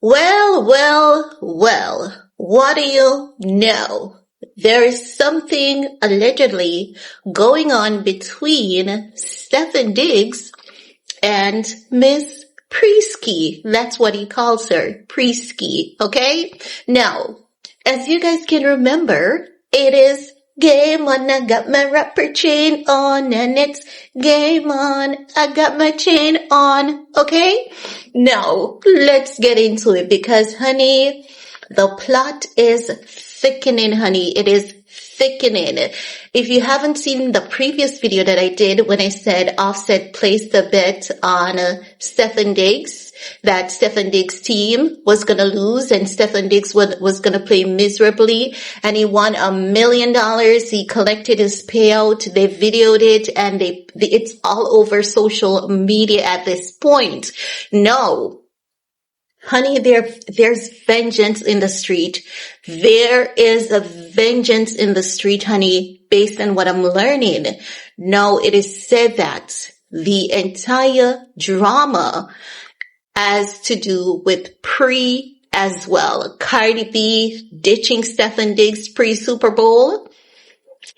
Well, what do you know? There is something allegedly going on between Stefon Diggs and Miss Prisky. That's what he calls her, Prisky, okay? Now, as you guys can remember, it is game on, I got my rapper chain on, and it's game on, I got my chain on, okay? Now, let's get into it because, honey, the plot is thickening, honey. It is thickening. If you haven't seen the previous video that I did when I said Offset placed a bet on Stefon Diggs, that Stefon Diggs' team was going to lose and Stefon Diggs was going to play miserably, and he won $1 million. He collected his payout. They videoed it, and it's all over social media at this point. No. Honey, there's vengeance in the street. There is a vengeance in the street, honey, based on what I'm learning. Now, it is said that the entire drama has to do with Pree as well. Cardi B ditching Stefon Diggs pre-Super Bowl.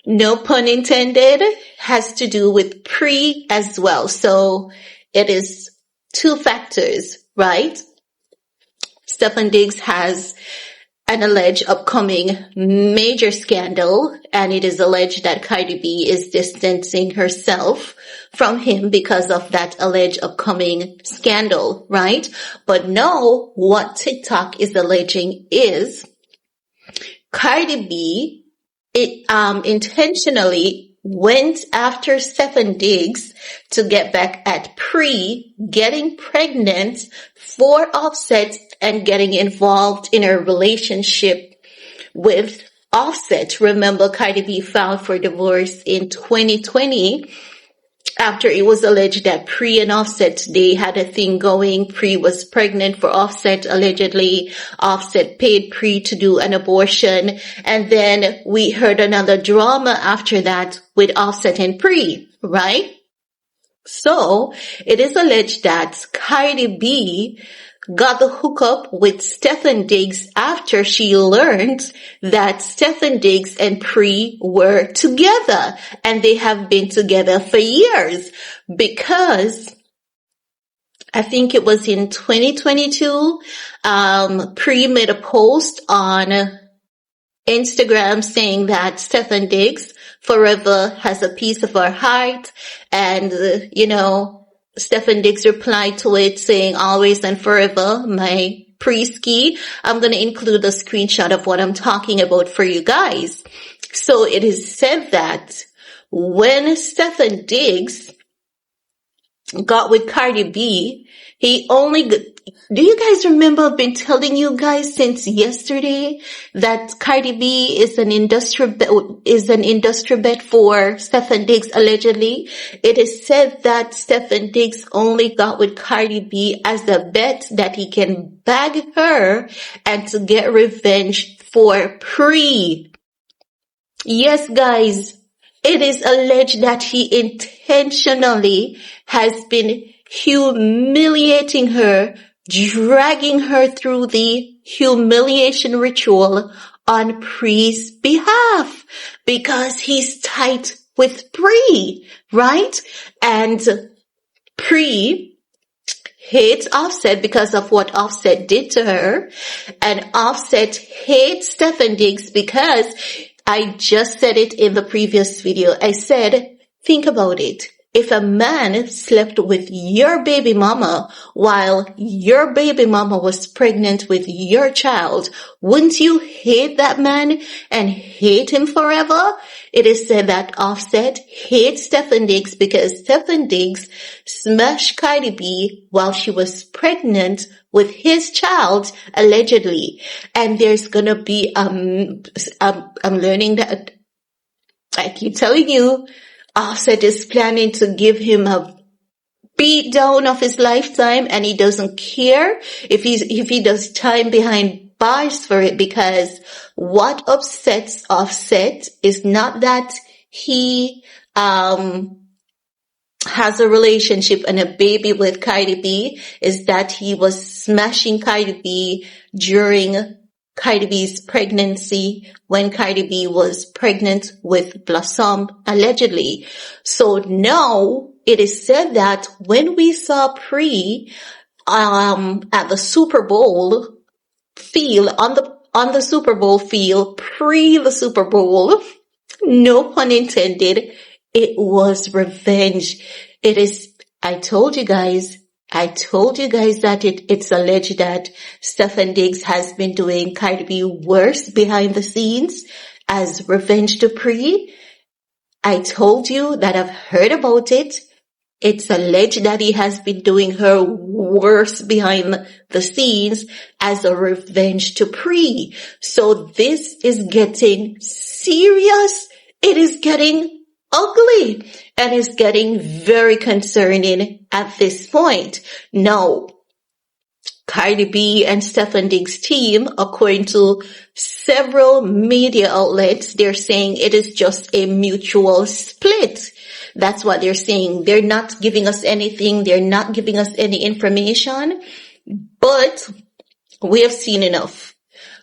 No pun intended. Has to do with Pree as well. So it is two factors, right? Stefon Diggs has an alleged upcoming major scandal, and it is alleged that Cardi B is distancing herself from him because of that alleged upcoming scandal, right? But no, what TikTok is alleging is Cardi B intentionally went after Stefon Diggs to get back at Pree, getting pregnant for Offset and getting involved in a relationship with Offset. Remember, Cardi B filed for divorce in 2020 after it was alleged that Pree and Offset, they had a thing going. Pree was pregnant for Offset, allegedly. Offset paid Pree to do an abortion. And then we heard another drama after that with Offset and Pree, right? So it is alleged that Cardi B got the hookup with Stefon Diggs after she learned that Stefon Diggs and Pree were together, and they have been together for years, because I think it was in 2022, Pree made a post on Instagram saying that Stefon Diggs forever has a piece of her heart, and Stefon Diggs replied to it saying always and forever, my Prisky. I'm going to include a screenshot of what I'm talking about for you guys. So it is said that when Stefon Diggs got with Cardi B, do you guys remember I've been telling you guys since yesterday that Cardi B is an industrial bet for Stefon Diggs, allegedly? It is said that Stefon Diggs only got with Cardi B as a bet that he can bag her and to get revenge for Pree. Yes, guys, it is alleged that he intentionally has been humiliating her, dragging her through the humiliation ritual on Pree's behalf because he's tight with Pree, right? And Pree hates Offset because of what Offset did to her, and Offset hates Stefon Diggs because I just said it in the previous video. I said, think about it. If a man slept with your baby mama while your baby mama was pregnant with your child, wouldn't you hate that man and hate him forever? It is said that Offset hates Stefon Diggs because Stefon Diggs smashed Cardi B while she was pregnant with his child, allegedly. And there's gonna be, I'm learning that, I keep telling you, Offset is planning to give him a beat down of his lifetime, and he doesn't care if he does time behind bars for it, because what upsets Offset is not that he has a relationship and a baby with Cardi B is that he was smashing Cardi B during Cardi B's pregnancy when Cardi B was pregnant with Blossom, allegedly. So now it is said that when we saw Pree at the Super Bowl field, on the Super Bowl field, pre the Super Bowl, no pun intended, it was revenge. It is, I told you guys that it's alleged that Stefon Diggs has been doing Cardi B worse behind the scenes as revenge to Pree. I told you that I've heard about it. It's alleged that he has been doing her worse behind the scenes as a revenge to Pree. So this is getting serious. It is getting ugly and is getting very concerning at this point. Now, Cardi B and Stefon Diggs' team, according to several media outlets, they're saying it is just a mutual split. That's what they're saying. They're not giving us anything. They're not giving us any information, but we have seen enough.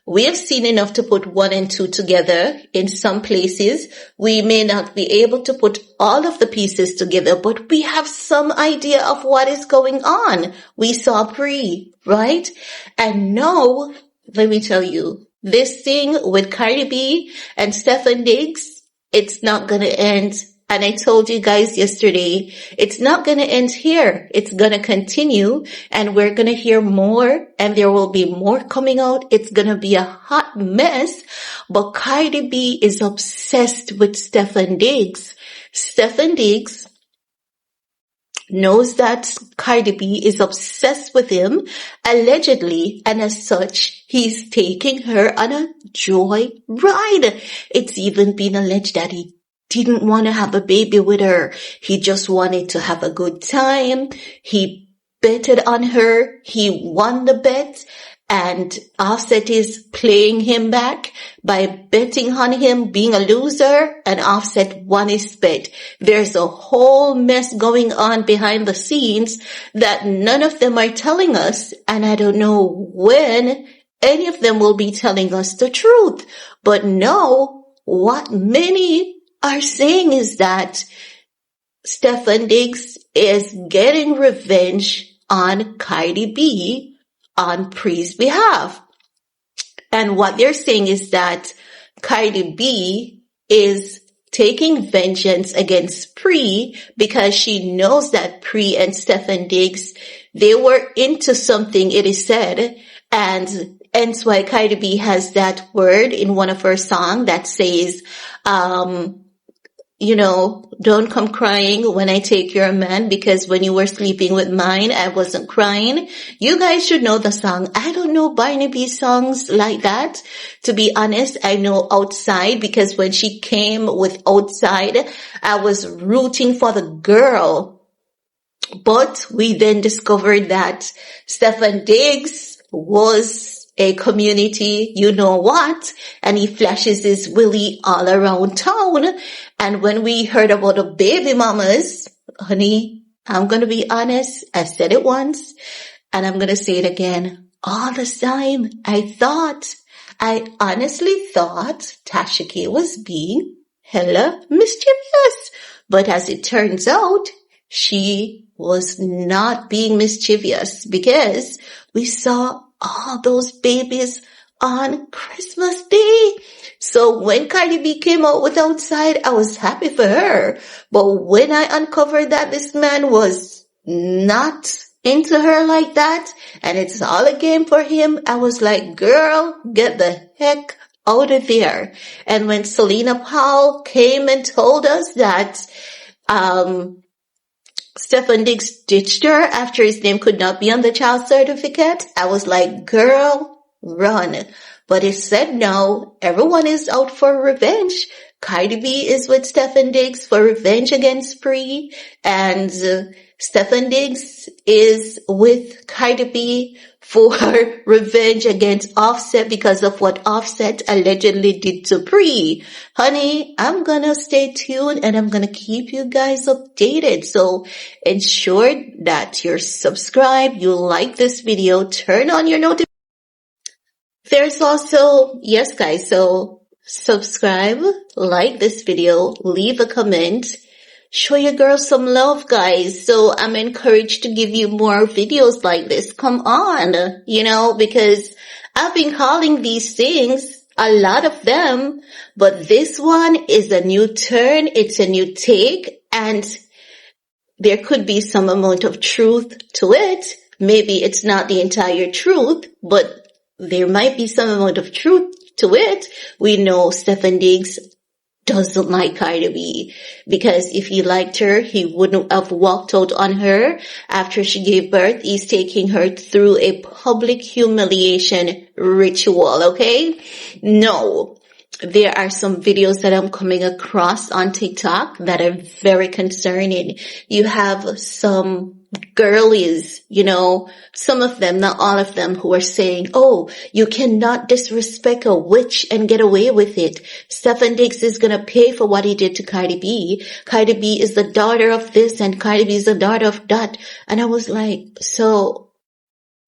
We have seen enough to put 1 and 2 together. In some places, we may not be able to put all of the pieces together, but we have some idea of what is going on. We saw Pree, right? And now, let me tell you, this thing with Cardi B and Stefon Diggs, it's not gonna end. And I told you guys yesterday, it's not going to end here. It's going to continue and we're going to hear more and there will be more coming out. It's going to be a hot mess. But Cardi B is obsessed with Stefon Diggs. Stefon Diggs knows that Cardi B is obsessed with him, allegedly, and as such, he's taking her on a joy ride. It's even been alleged that he didn't want to have a baby with her. He just wanted to have a good time. He betted on her. He won the bet. And Offset is playing him back by betting on him being a loser, and Offset won his bet. There's a whole mess going on behind the scenes that none of them are telling us, and I don't know when any of them will be telling us the truth. But no, what many are saying is that Stefon Diggs is getting revenge on Cardi B on Pree's behalf. And what they're saying is that Cardi B is taking vengeance against Pree because she knows that Pree and Stefon Diggs, they were into something, it is said, and hence why Cardi B has that word in one of her songs that says, don't come crying when I take your man, because when you were sleeping with mine, I wasn't crying. You guys should know the song. I don't know Barnaby songs like that. To be honest, I know Outside, because when she came with Outside, I was rooting for the girl. But we then discovered that Stefon Diggs was a community, you know what, and he flashes his willy all around town. And when we heard about the baby mamas, honey, I'm going to be honest, I said it once, and I'm going to say it again all the time. I honestly thought Tasha K was being hella mischievous. But as it turns out, she was not being mischievous, because we saw all those babies on Christmas Day. So when Cardi B came out with Outside, I was happy for her. But when I uncovered that this man was not into her like that, and it's all a game for him, I was like, girl, get the heck out of there. And when Selena Powell came and told us that, Stefon Diggs ditched her after his name could not be on the child certificate, I was like, girl, run. But it said no, everyone is out for revenge. Cardi B is with Stefon Diggs for revenge against Pree, and Stefon Diggs is with Cardi B for revenge against Offset because of what Offset allegedly did to Pree. Honey, I'm gonna stay tuned and I'm gonna keep you guys updated. So ensure that you're subscribed, you like this video, turn on your notifications. There's also, yes guys, so subscribe, like this video, leave a comment, show your girl some love guys. So I'm encouraged to give you more videos like this. Come on, because I've been calling these things, a lot of them, but this one is a new turn, it's a new take, and there could be some amount of truth to it. Maybe it's not the entire truth, but there might be some amount of truth to it. We know Stefon Diggs doesn't like Cardi B because if he liked her, he wouldn't have walked out on her after she gave birth. He's taking her through a public humiliation ritual, okay? No. There are some videos that I'm coming across on TikTok that are very concerning. You have some girlies, some of them, not all of them, who are saying, oh, you cannot disrespect a witch and get away with it. Stefon Diggs is going to pay for what he did to Cardi B. Cardi B is the daughter of this and Cardi B is the daughter of that. And I was like, so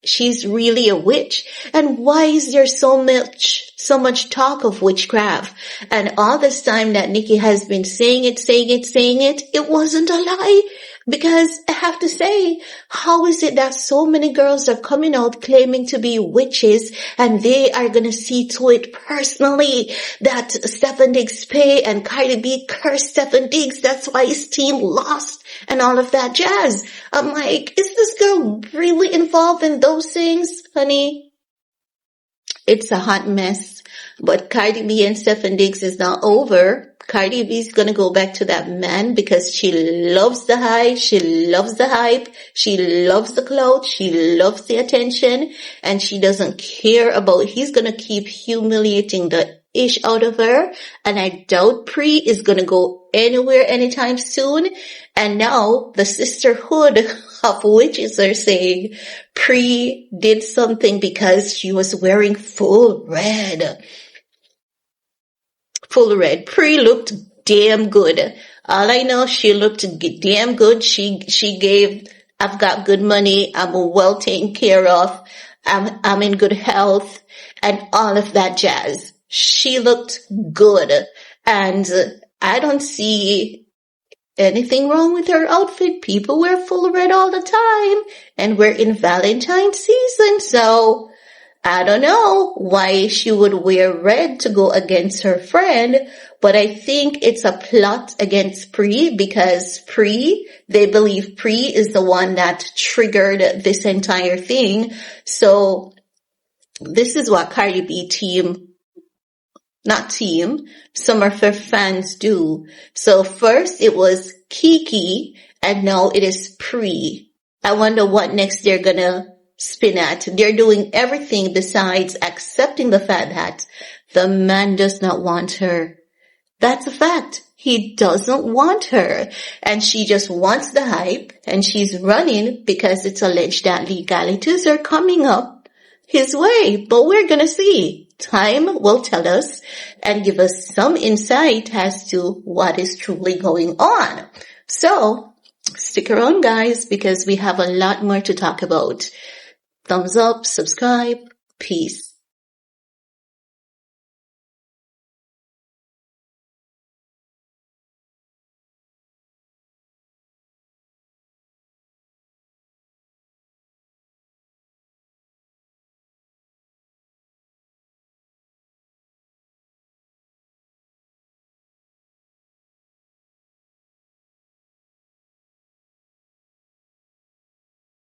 she's really a witch. And why is there so much talk of witchcraft? And all this time that Nikki has been saying it, it wasn't a lie. Because I have to say, how is it that so many girls are coming out claiming to be witches and they are going to see to it personally that Stefon Diggs pay and Cardi B cursed Stefon Diggs. That's why his team lost and all of that jazz. I'm like, is this girl really involved in those things, honey? It's a hot mess. But Cardi B and Stefon Diggs is not over. Cardi B is going to go back to that man because she loves the high, she loves the hype, she loves the clout, she loves the attention, and she doesn't care about, he's going to keep humiliating the ish out of her. And I doubt Pree is going to go anywhere anytime soon. And now the sisterhood of witches are saying Pree did something because she was wearing full red. Full red. Pree looked damn good. All I know, she looked damn good. She gave, I've got good money. I'm well taken care of. I'm in good health and all of that jazz. She looked good. And I don't see anything wrong with her outfit. People wear full red all the time and we're in Valentine's season. So I don't know why she would wear red to go against her friend, but I think it's a plot against Pree because they believe Pree is the one that triggered this entire thing. So this is what Cardi B some of her fans do. So first it was Kiki and now it is Pree. I wonder what next they're gonna spin at. They're doing everything besides accepting the fact that the man does not want her. That's a fact. He doesn't want her. And she just wants the hype and she's running because it's alleged that legalities are coming up his way. But we're gonna see. Time will tell us and give us some insight as to what is truly going on. So stick around guys because we have a lot more to talk about. Thumbs up, subscribe, peace.